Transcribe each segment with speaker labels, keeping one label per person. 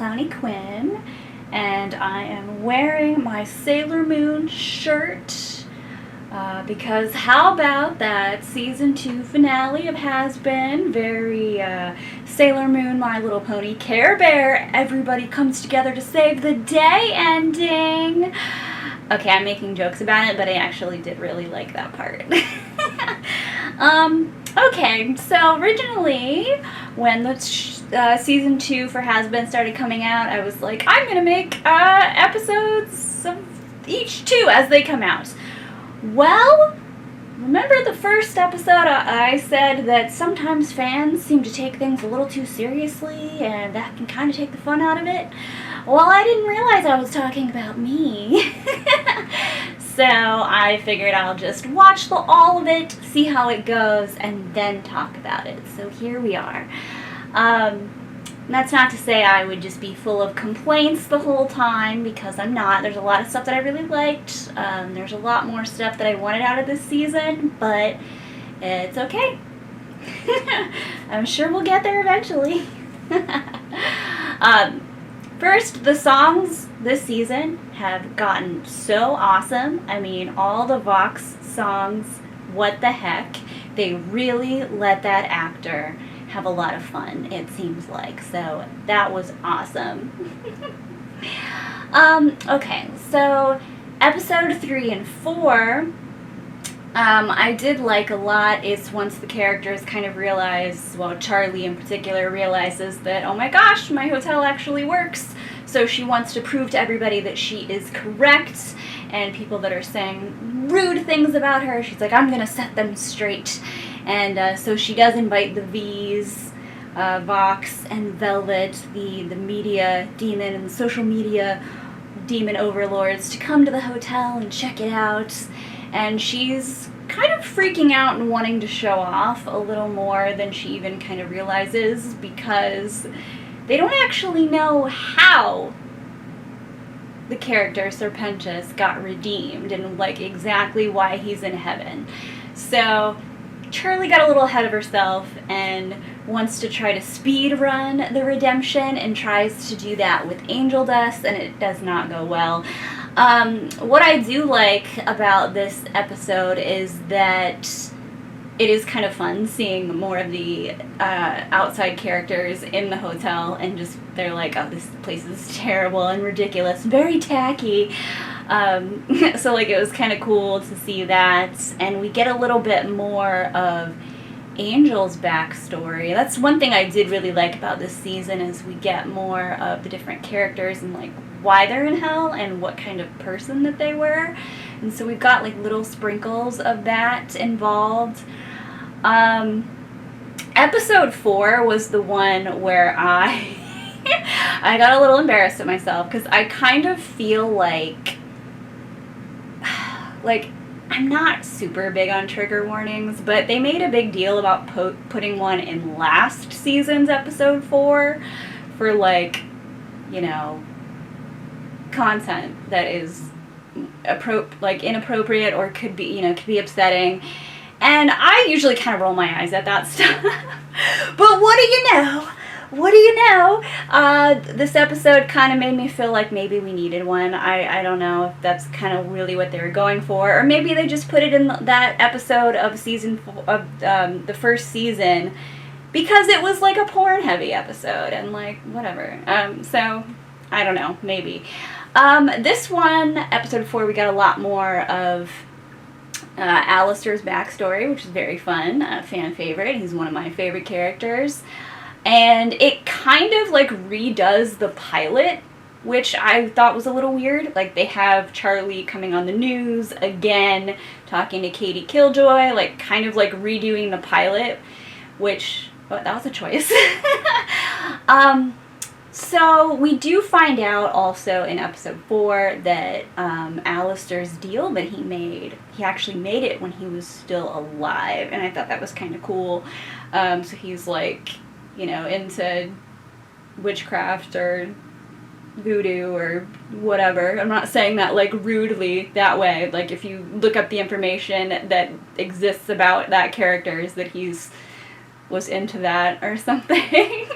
Speaker 1: Clowny Quin, and I am wearing my Sailor Moon shirt because how about that season 2 finale of Hazbin? Very Sailor Moon, My Little Pony, Care Bear, everybody comes together to save the day ending. Okay, I'm making jokes about it, but I actually did really like that part. Okay, so originally, when the season 2 for Hazbin started coming out, I was like, I'm gonna make episodes of each 2 as they come out. Well, remember the first episode I said that sometimes fans seem to take things a little too seriously, and that can kind of take the fun out of it? Well, I didn't realize I was talking about me. So I figured I'll just watch all of it, see how it goes, and then talk about it. So here we are. That's not to say I would just be full of complaints the whole time, because I'm not. There's a lot of stuff that I really liked. There's a lot more stuff that I wanted out of this season, but it's okay. I'm sure we'll get there eventually. First, the songs this season have gotten so awesome. I mean, all the Vox songs, what the heck. They really let that actor have a lot of fun, it seems like. So that was awesome. Okay, so episode 3 and 4, I did like a lot. It's once the characters kind of realize, well, Charlie in particular realizes that, oh my gosh, my hotel actually works. So she wants to prove to everybody that she is correct, and people that are saying rude things about her, she's like, I'm gonna set them straight. And so she does invite the V's, Vox and Velvet, the media demon and the social media demon overlords, to come to the hotel and check it out. And she's kind of freaking out and wanting to show off a little more than she even kind of realizes, because they don't actually know how the character Serpentius got redeemed and like exactly why he's in heaven. So Charlie got a little ahead of herself and wants to try to speed run the redemption, and tries to do that with angel dust, and it does not go well. What I do like about this episode is that it is kind of fun seeing more of the outside characters in the hotel, and just they're like, oh, this place is terrible and ridiculous, very tacky. So like it was kind of cool to see that, and we get a little bit more of Angel's backstory. That's one thing I did really like about this season, is we get more of the different characters and like why they're in hell and what kind of person that they were. And so we've got like little sprinkles of that involved. Episode 4 was the one where I got a little embarrassed at myself, because I kind of feel like I'm not super big on trigger warnings, but they made a big deal about putting one in last season's episode 4 for, like, you know, content that is inappropriate or could be upsetting. And I usually kind of roll my eyes at that stuff. But what do you know? What do you know? This episode kind of made me feel like maybe we needed one. I don't know if that's kind of really what they were going for. Or maybe they just put it in that episode of season 4, of the first season, because it was like a porn-heavy episode, and like, whatever. So, I don't know, maybe. This one, episode 4, we got a lot more of Alistair's backstory, which is very fun. A fan favorite. He's one of my favorite characters. And it kind of like redoes the pilot, which I thought was a little weird. Like, they have Charlie coming on the news again, talking to Katie Killjoy, like kind of like redoing the pilot, which, well, that was a choice. So we do find out also in episode 4 that Alistair's deal that he actually made it when he was still alive, and I thought that was kind of cool. So he's like, you know, into witchcraft or voodoo or whatever. I'm not saying that like rudely that way. Like, if you look up the information that exists about that character, is that he's was into that or something.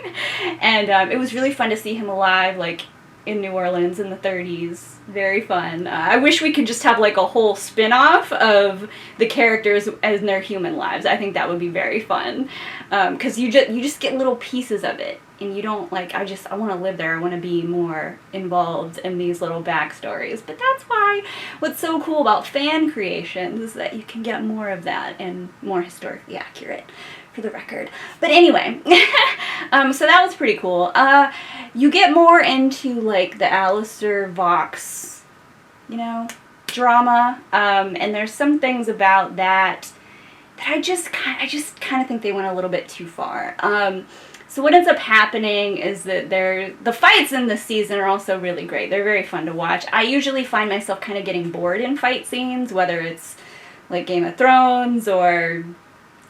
Speaker 1: And it was really fun to see him alive, like, in New Orleans in the 30s. Very fun. I wish we could just have, like, a whole spin-off of the characters in their human lives. I think that would be very fun. Because you just get little pieces of it. And you don't, like, I want to live there. I want to be more involved in these little backstories. But that's why what's so cool about fan creations is that you can get more of that and more historically accurate, for the record. But anyway, so that was pretty cool. You get more into, like, the Alistair Vox, you know, drama. And there's some things about that I just kind of think they went a little bit too far. So what ends up happening is that the fights in this season are also really great. They're very fun to watch. I usually find myself kind of getting bored in fight scenes, whether it's like Game of Thrones or,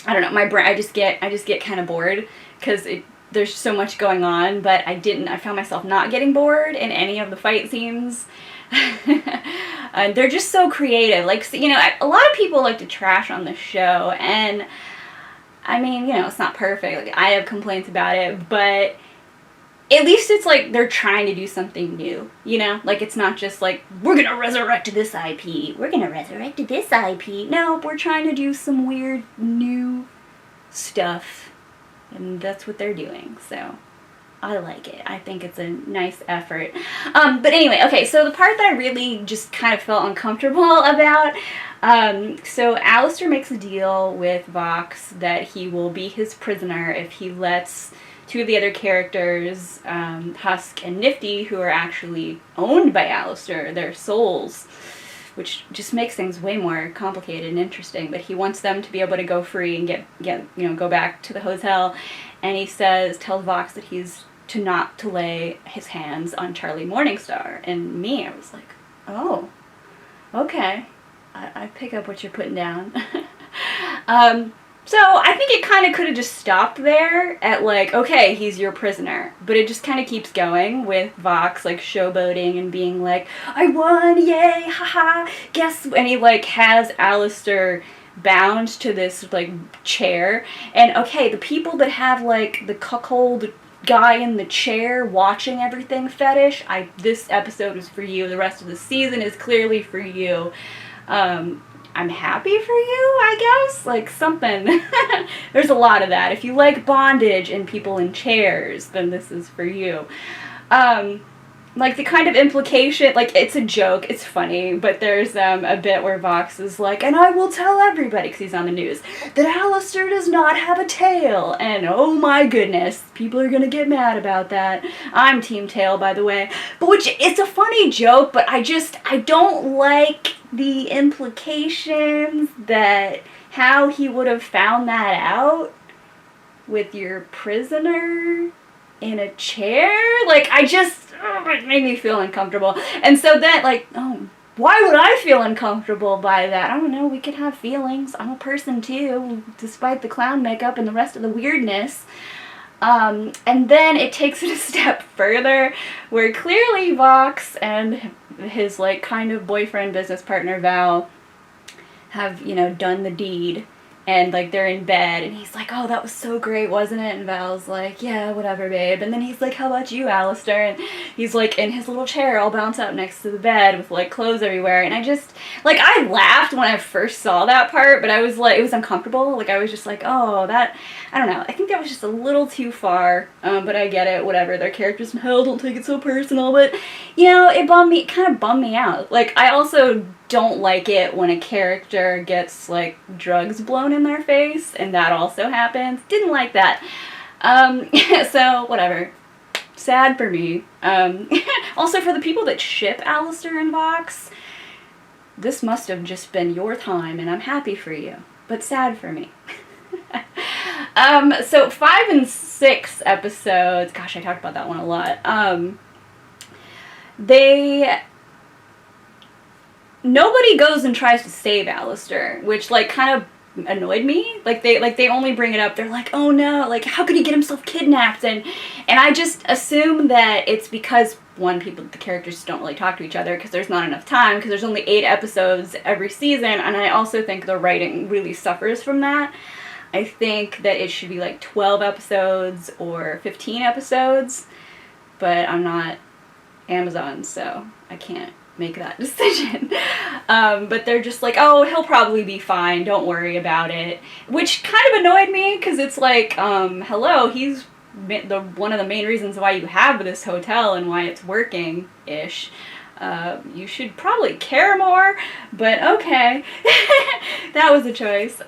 Speaker 1: I don't know, my brain. I just get kind of bored because there's so much going on. But I found myself not getting bored in any of the fight scenes. They're just so creative. Like, you know, a lot of people like to trash on the show, and I mean, you know, it's not perfect. Like, I have complaints about it, but at least it's like they're trying to do something new, you know? Like, it's not just like, we're gonna resurrect this IP. We're gonna resurrect this IP. No, we're trying to do some weird new stuff, and that's what they're doing, so I like it. I think it's a nice effort. But anyway, okay, so the part that I really just kind of felt uncomfortable about, so Alistair makes a deal with Vox that he will be his prisoner if he lets two of the other characters, Husk and Nifty, who are actually owned by Alistair, their souls, which just makes things way more complicated and interesting. But he wants them to be able to go free and get go back to the hotel. And he tells Vox that he's not to lay his hands on Charlie Morningstar. And me, I was like, oh, okay. I pick up what you're putting down. So I think it kind of could have just stopped there at, like, okay, he's your prisoner. But it just kind of keeps going with Vox, like, showboating and being like, I won, yay, haha, guess. And he, like, has Alistair bound to this, like, chair. And, okay, the people that have, like, the cuckold guy in the chair watching everything fetish, this episode is for you. The rest of the season is clearly for you. I'm happy for you, I guess. Like, something. There's a lot of that. If you like bondage and people in chairs, then this is for you. Like, the kind of implication, like, it's a joke, it's funny, but there's a bit where Vox is like, and I will tell everybody, because he's on the news, that Alistair does not have a tail. And oh my goodness, people are going to get mad about that. I'm Team Tail, by the way. But it's a funny joke, but I don't like the implications that how he would have found that out with your prisoner in a chair. Like, it made me feel uncomfortable. And so then, like, oh, why would I feel uncomfortable by that? I don't know, we could have feelings. I'm a person too, despite the clown makeup and the rest of the weirdness. And then it takes it a step further, where clearly Vox and his, like, kind of boyfriend, business partner, Val, have, done the deed. And, like, they're in bed, and he's like, oh, that was so great, wasn't it? And Val's like, yeah, whatever, babe. And then he's like, how about you, Alistair? And he's, like, in his little chair all bounced up next to the bed with, like, clothes everywhere. And I just, like, I laughed when I first saw that part, but I was, like, it was uncomfortable. Like, I was just like, oh, that, I don't know. I think that was just a little too far, but I get it, whatever. Their characters in hell, don't take it so personal. But, it kind of bummed me out. Like, I also don't like it when a character gets, like, drugs blown in their face, and that also happens. Didn't like that. So, whatever. Sad for me. Also, for the people that ship Alistair and Vox, this must have just been your time, and I'm happy for you. But sad for me. So 5 and 6 episodes, gosh, I talked about that one a lot. Nobody goes and tries to save Alistair, which, like, kind of annoyed me. Like, they only bring it up. They're like, oh no, like, how could he get himself kidnapped? And I just assume that it's because, one, the characters don't really talk to each other because there's not enough time, because there's only 8 episodes every season, and I also think the writing really suffers from that. I think that it should be like 12 episodes or 15 episodes, but I'm not Amazon, so I can't make that decision. But they're just like, oh, he'll probably be fine, don't worry about it, which kind of annoyed me, because it's like, hello, he's one of the main reasons why you have this hotel and why it's working-ish. You should probably care more, but okay. That was a choice.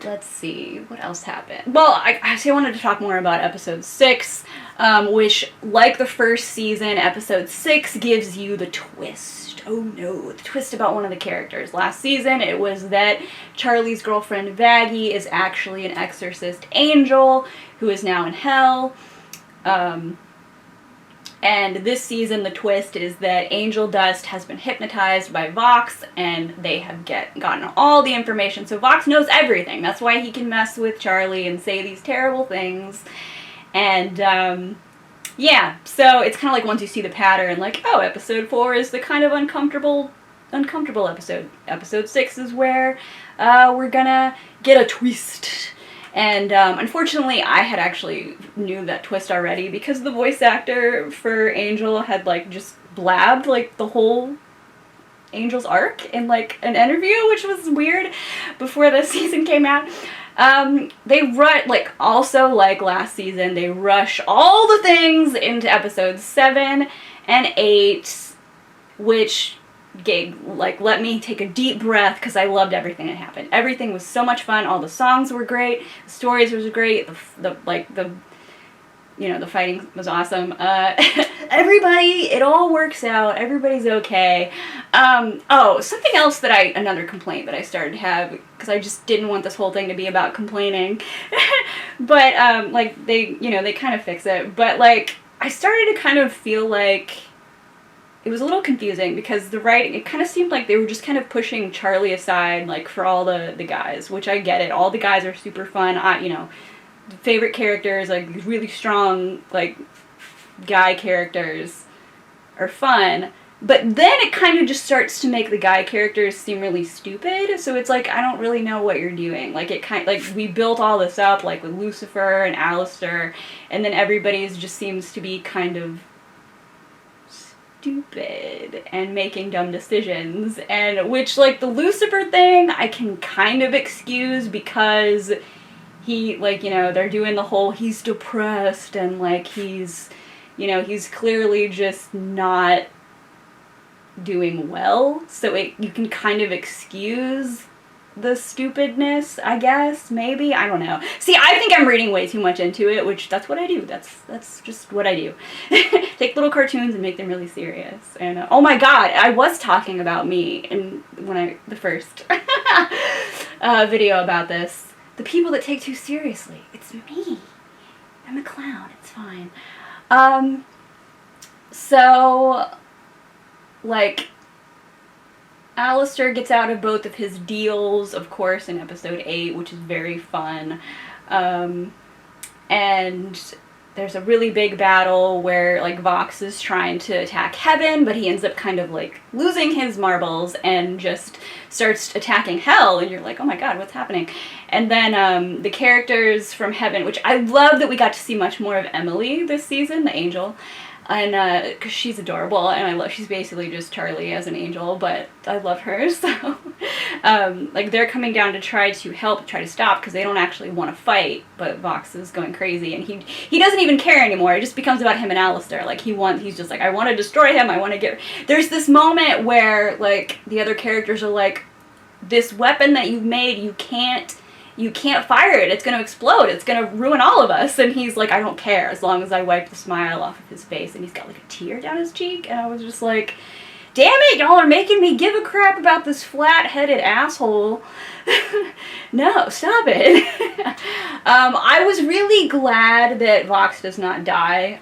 Speaker 1: Let's see, what else happened? Well, I actually wanted to talk more about episode 6, which, like the first season, episode 6 gives you the twist. Oh no, the twist about one of the characters. Last season, it was that Charlie's girlfriend, Vaggie, is actually an exorcist angel who is now in hell. And this season, the twist is that Angel Dust has been hypnotized by Vox, and they have gotten all the information. So Vox knows everything. That's why he can mess with Charlie and say these terrible things. And, yeah, so it's kind of like once you see the pattern, like, oh, episode 4 is the kind of uncomfortable episode. Episode 6 is where we're gonna get a twist. And unfortunately, I had actually knew that twist already, because the voice actor for Angel had, like, just blabbed, like, the whole Angel's arc in, like, an interview, which was weird before the season came out. Also like last season, they rush all the things into episodes 7 and 8, which let me take a deep breath, because I loved everything that happened. Everything was so much fun. All the songs were great. The stories was great. The fighting was awesome. Everybody, it all works out. Everybody's okay. Something else another complaint that I started to have, because I just didn't want this whole thing to be about complaining. But, they kind of fix it. But, I started to kind of feel like it was a little confusing, because the writing, it kind of seemed like they were just kind of pushing Charlie aside, like, for all the guys, which I get it. All the guys are super fun. Favorite characters, like, really strong, like, guy characters are fun. But then it kind of just starts to make the guy characters seem really stupid. So it's like, I don't really know what you're doing. Like, we built all this up, like, with Lucifer and Alistair, and then everybody's just seems to be kind of stupid and making dumb decisions, and which, like, the Lucifer thing I can kind of excuse, because he, they're doing the whole he's depressed, and, like, he's clearly just not doing well, so you can kind of excuse the stupidness, I guess, maybe, I don't know. See, I think I'm reading way too much into it, which that's what I do. That's just what I do. Take little cartoons and make them really serious. And oh my god, I was talking about me in the first video about this. The people that take too seriously. It's me. I'm a clown. It's fine. So, like, Alistair gets out of both of his deals, of course, in episode 8, which is very fun. And there's a really big battle where, like, Vox is trying to attack Heaven, but he ends up kind of, like, losing his marbles and just starts attacking Hell, and you're like, oh my god, what's happening? And then the characters from Heaven, which I love that we got to see much more of Emily this season, the angel. And, because she's adorable, and she's basically just Charlie as an angel, but I love her, so, they're coming down to try to stop, because they don't actually want to fight, but Vox is going crazy, and he doesn't even care anymore. It just becomes about him and Alistair. Like, he's just like, I want to destroy him, there's this moment where, like, the other characters are like, this weapon that you've made, you can't fire it. It's going to explode. It's going to ruin all of us. And he's like, I don't care, as long as I wipe the smile off of his face. And he's got, like, a tear down his cheek. And I was just like, damn it, y'all are making me give a crap about this flat-headed asshole. No, stop it. I was really glad that Vox does not die.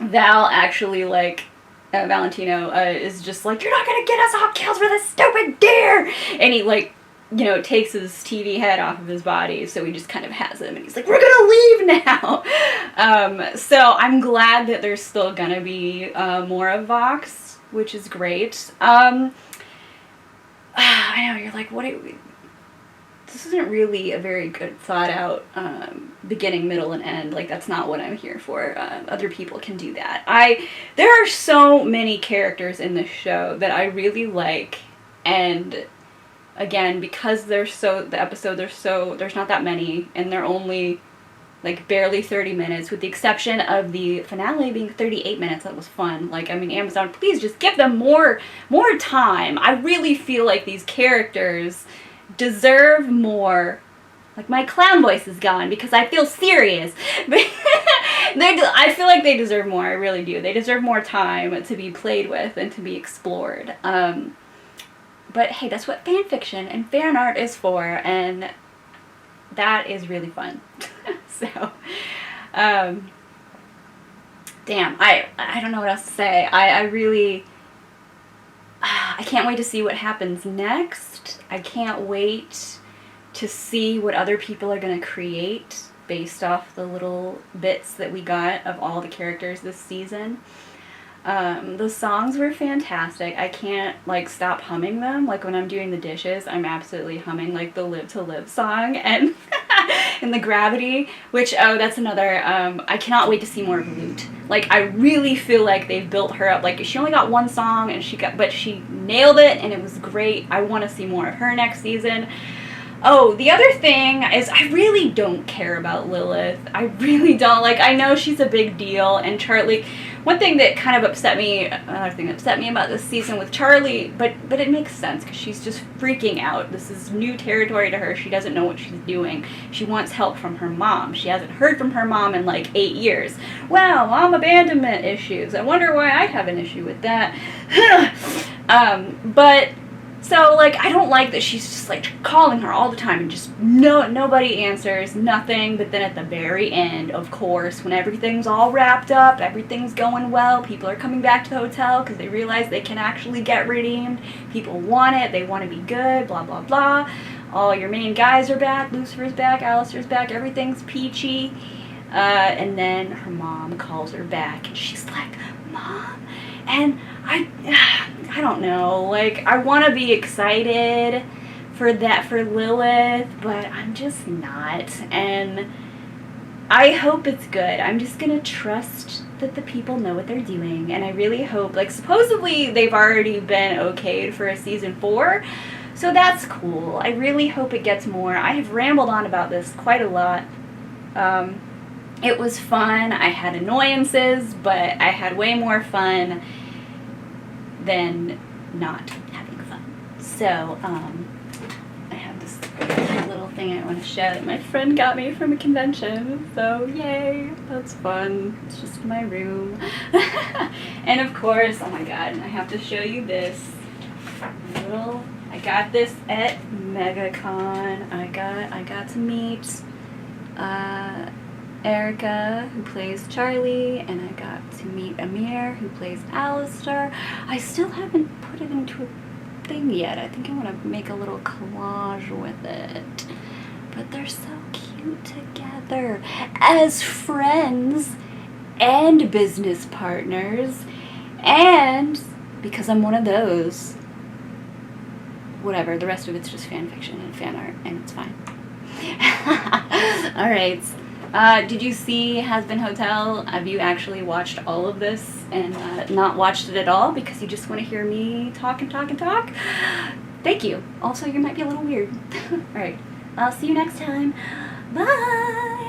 Speaker 1: Val actually, like, Valentino is just like, you're not going to get us all killed for this stupid deer. And he, like, takes his TV head off of his body, so he just kind of has him, and he's like, we're gonna leave now! So I'm glad that there's still gonna be more of Vox, which is great. I know, you're like, this isn't really a very good thought out beginning, middle, and end. Like, that's not what I'm here for. Other people can do that. There are so many characters in this show that I really like, and again, because there's not that many, and they're only like barely 30 minutes, with the exception of the finale being 38 minutes. That was fun. Like, I mean, Amazon, please just give them more time. I really feel like these characters deserve more. Like, my clown voice is gone because I feel serious. I feel like they deserve more. I really do. They deserve more time to be played with and to be explored. But hey, that's what fan fiction and fan art is for, and that is really fun. So, damn, I don't know what else to say. I really, I can't wait to see what happens next. I can't wait to see what other people are going to create based off the little bits that we got of all the characters this season. The songs were fantastic. I can't, like, stop humming them. Like, when I'm doing the dishes, I'm absolutely humming, like, the Live to Live song and and the Gravity, which, oh, that's another, I cannot wait to see more of Lute. Like, I really feel like they've built her up. Like, she only got one song, and but she nailed it, and it was great. I want to see more of her next season. Oh, the other thing is I really don't care about Lilith. I really don't. Like, I know she's a big deal, and Charlie, one thing that kind of upset me, another thing that upset me about this season with Charlie, but it makes sense because she's just freaking out. This is new territory to her. She doesn't know what she's doing. She wants help from her mom. She hasn't heard from her mom in like 8 years. Wow, mom abandonment issues. I wonder why I have an issue with that. But so, like, I don't like that she's just, like, calling her all the time and just nobody answers, nothing. But then at the very end, of course, when everything's all wrapped up, everything's going well, people are coming back to the hotel because they realize they can actually get redeemed. People want it. They want to be good, blah, blah, blah. All your main guys are back. Lucifer's back. Alistair's back. Everything's peachy. And then her mom calls her back, and she's like, Mom? And I don't know, like, I want to be excited for Lilith, but I'm just not, and I hope it's good. I'm just gonna trust that the people know what they're doing, and I really hope, like, supposedly they've already been okayed for a season 4, so that's cool. I really hope it gets more. I have rambled on about this quite a lot. It was fun. I had annoyances, but I had way more fun than not having fun. So, I have this little thing I want to show that my friend got me from a convention. So, yay, that's fun. It's just my room. And of course, oh my god, I have to show you this. I got this at MegaCon. I got to meet Erica, who plays Charlie, and I got to meet Amir, who plays Alistair. I still haven't put it into a thing yet. I think I want to make a little collage with it. But they're so cute together as friends and business partners. And because I'm one of those, whatever, the rest of it's just fan fiction and fan art, and it's fine. Alright. Did you see Hazbin Hotel? Have you actually watched all of this and not watched it at all because you just want to hear me talk and talk and talk? Thank you. Also, you might be a little weird. Alright, I'll see you next time. Bye!